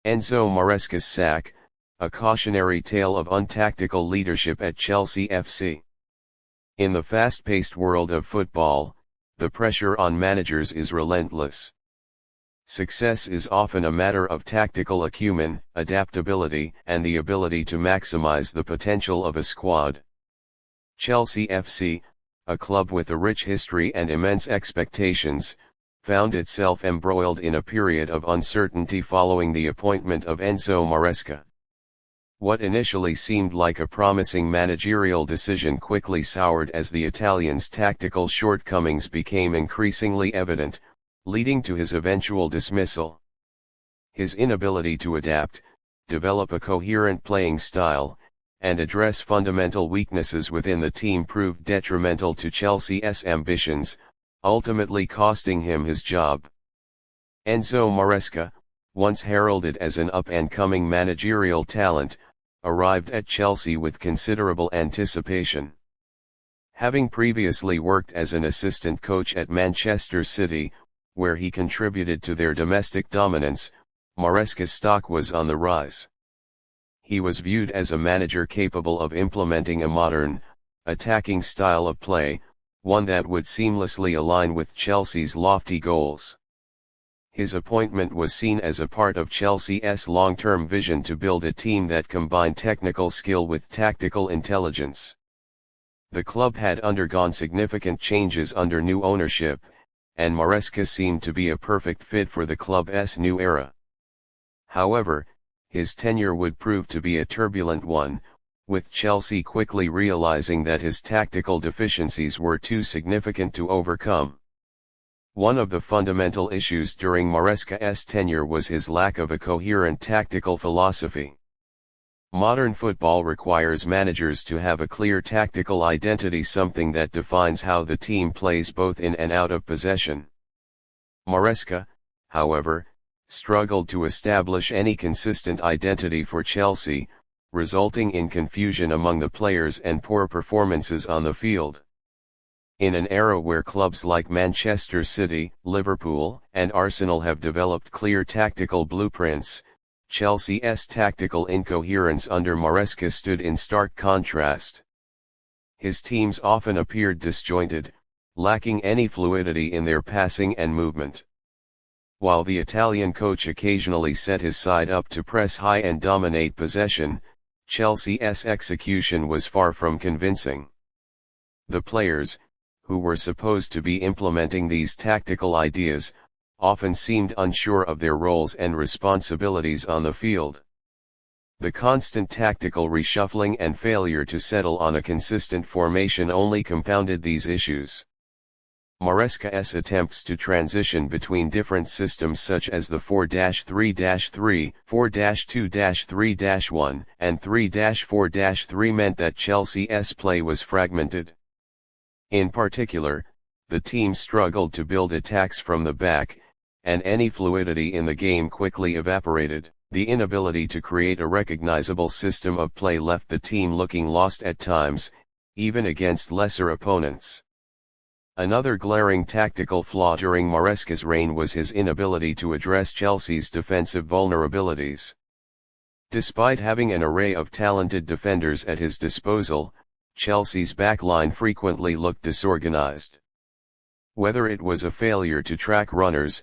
Enzo Maresca's sack, a cautionary tale of untactical leadership at Chelsea FC. In the fast-paced world of football, the pressure on managers is relentless. Success is often a matter of tactical acumen, adaptability, and the ability to maximize the potential of a squad. Chelsea FC, a club with a rich history and immense expectations, found itself embroiled in a period of uncertainty following the appointment of Enzo Maresca. What initially seemed like a promising managerial decision quickly soured as the Italian's tactical shortcomings became increasingly evident, leading to his eventual dismissal. His inability to adapt, develop a coherent playing style, and address fundamental weaknesses within the team proved detrimental to Chelsea's ambitions, ultimately costing him his job. Enzo Maresca, once heralded as an up-and-coming managerial talent, arrived at Chelsea with considerable anticipation. Having previously worked as an assistant coach at Manchester City, where he contributed to their domestic dominance, Maresca's stock was on the rise. He was viewed as a manager capable of implementing a modern, attacking style of play, one that would seamlessly align with Chelsea's lofty goals. His appointment was seen as a part of Chelsea's long-term vision to build a team that combined technical skill with tactical intelligence. The club had undergone significant changes under new ownership, and Maresca seemed to be a perfect fit for the club's new era. However, his tenure would prove to be a turbulent one, with Chelsea quickly realizing that his tactical deficiencies were too significant to overcome. One of the fundamental issues during Maresca'S tenure was his lack of a coherent tactical philosophy. Modern football requires managers to have a clear tactical identity, something that defines how the team plays both in and out of possession. Maresca, however, struggled to establish any consistent identity for Chelsea, resulting in confusion among the players and poor performances on the field. In an era where clubs like Manchester City, Liverpool, and Arsenal have developed clear tactical blueprints, Chelsea's tactical incoherence under Maresca stood in stark contrast. His teams often appeared disjointed, lacking any fluidity in their passing and movement. While the Italian coach occasionally set his side up to press high and dominate possession, Chelsea's execution was far from convincing. The players, who were supposed to be implementing these tactical ideas, often seemed unsure of their roles and responsibilities on the field. The constant tactical reshuffling and failure to settle on a consistent formation only compounded these issues. Maresca'S attempts to transition between different systems such as the 4-3-3, 4-2-3-1, and 3-4-3 meant that Chelsea's play was fragmented. In particular, the team struggled to build attacks from the back, and any fluidity in the game quickly evaporated. The inability to create a recognizable system of play left the team looking lost at times, even against lesser opponents. Another glaring tactical flaw during Maresca's reign was his inability to address Chelsea's defensive vulnerabilities. Despite having an array of talented defenders at his disposal, Chelsea's backline frequently looked disorganized. Whether it was a failure to track runners,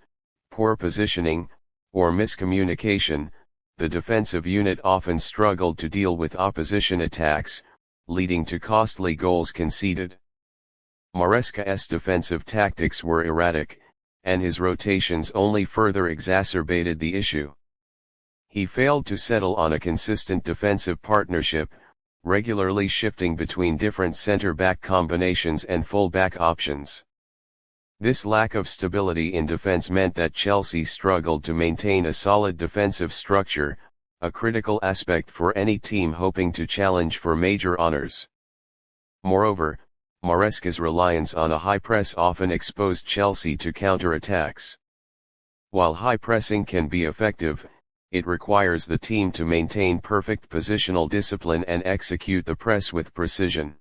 poor positioning, or miscommunication, the defensive unit often struggled to deal with opposition attacks, leading to costly goals conceded. Maresca'S defensive tactics were erratic, and his rotations only further exacerbated the issue. He failed to settle on a consistent defensive partnership, regularly shifting between different center-back combinations and full-back options. This lack of stability in defense meant that Chelsea struggled to maintain a solid defensive structure, a critical aspect for any team hoping to challenge for major honors. Moreover, Maresca's reliance on a high press often exposed Chelsea to counter-attacks. While high pressing can be effective, it requires the team to maintain perfect positional discipline and execute the press with precision.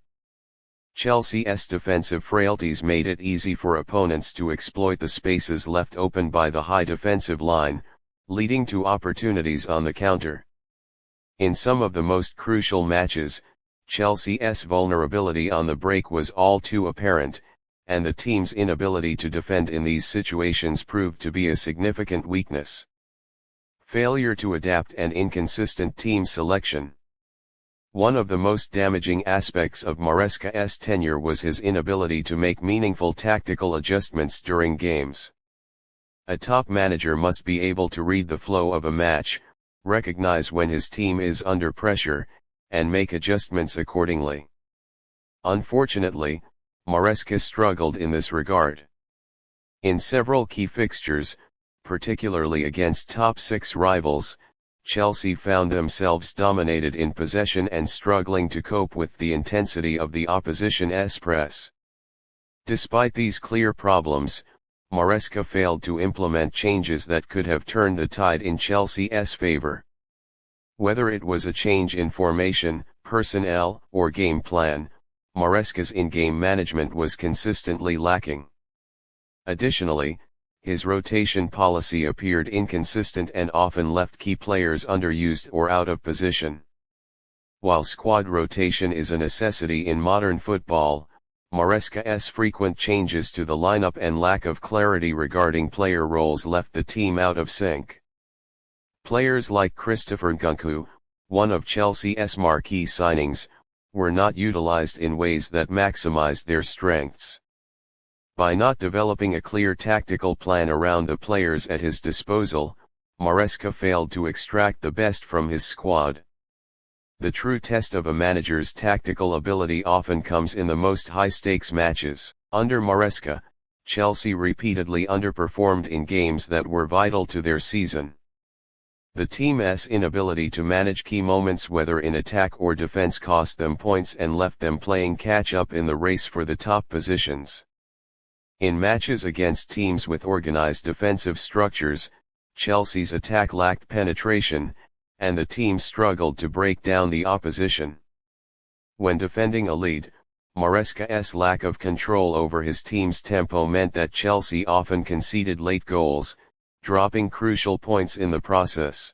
Chelsea's defensive frailties made it easy for opponents to exploit the spaces left open by the high defensive line, leading to opportunities on the counter. In some of the most crucial matches, Chelsea's vulnerability on the break was all too apparent, and the team's inability to defend in these situations proved to be a significant weakness. Failure to adapt and inconsistent team selection. One of the most damaging aspects of Maresca'S tenure was his inability to make meaningful tactical adjustments during games. A top manager must be able to read the flow of a match, recognize when his team is under pressure, and make adjustments accordingly. Unfortunately, Maresca struggled in this regard. In several key fixtures, particularly against top six rivals, Chelsea found themselves dominated in possession and struggling to cope with the intensity of the opposition's press. Despite these clear problems, Maresca failed to implement changes that could have turned the tide in Chelsea's favor. Whether it was a change in formation, personnel, or game plan, Maresca's in-game management was consistently lacking. Additionally, his rotation policy appeared inconsistent and often left key players underused or out of position. While squad rotation is a necessity in modern football, Maresca'S frequent changes to the lineup and lack of clarity regarding player roles left the team out of sync. Players like Christopher Nkunku, one of Chelsea's marquee signings, were not utilized in ways that maximized their strengths. By not developing a clear tactical plan around the players at his disposal, Maresca failed to extract the best from his squad. The true test of a manager's tactical ability often comes in the most high-stakes matches. Under Maresca, Chelsea repeatedly underperformed in games that were vital to their season. The team's inability to manage key moments whether in attack or defense cost them points and left them playing catch-up in the race for the top positions. In matches against teams with organized defensive structures, Chelsea's attack lacked penetration, and the team struggled to break down the opposition. When defending a lead, Maresca'S lack of control over his team's tempo meant that Chelsea often conceded late goals, dropping crucial points in the process.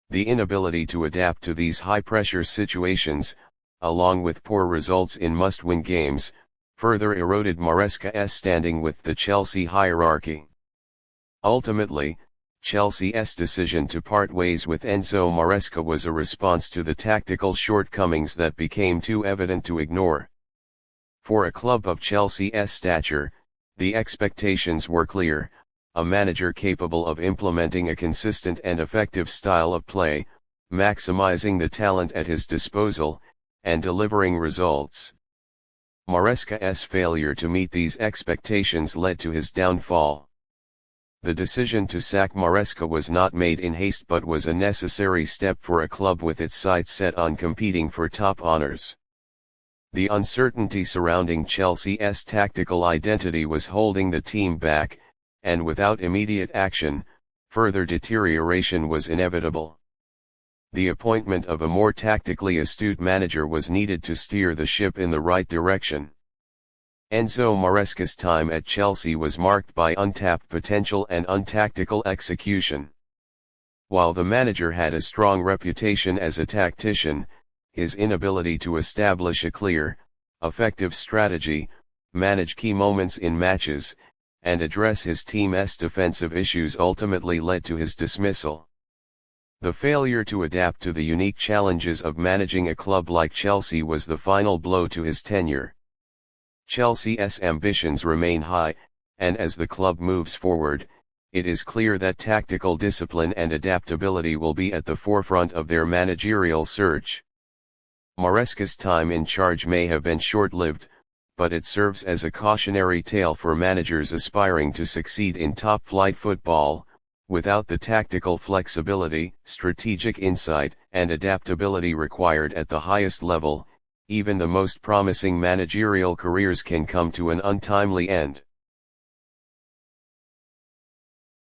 The inability to adapt to these high-pressure situations, along with poor results in must-win games, further eroded Maresca'S standing with the Chelsea hierarchy. Ultimately, Chelsea's decision to part ways with Enzo Maresca was a response to the tactical shortcomings that became too evident to ignore. For a club of Chelsea's stature, the expectations were clear: a manager capable of implementing a consistent and effective style of play, maximizing the talent at his disposal, and delivering results. Maresca'S failure to meet these expectations led to his downfall. The decision to sack Maresca was not made in haste but was a necessary step for a club with its sights set on competing for top honors. The uncertainty surrounding Chelsea's tactical identity was holding the team back, and without immediate action, further deterioration was inevitable. The appointment of a more tactically astute manager was needed to steer the ship in the right direction. Enzo Maresca's time at Chelsea was marked by untapped potential and untactical execution. While the manager had a strong reputation as a tactician, his inability to establish a clear, effective strategy, manage key moments in matches, and address his team's defensive issues ultimately led to his dismissal. The failure to adapt to the unique challenges of managing a club like Chelsea was the final blow to his tenure. Chelsea's ambitions remain high, and as the club moves forward, it is clear that tactical discipline and adaptability will be at the forefront of their managerial search. Maresca's time in charge may have been short-lived, but it serves as a cautionary tale for managers aspiring to succeed in top-flight football. Without the tactical flexibility, strategic insight, and adaptability required at the highest level, even the most promising managerial careers can come to an untimely end.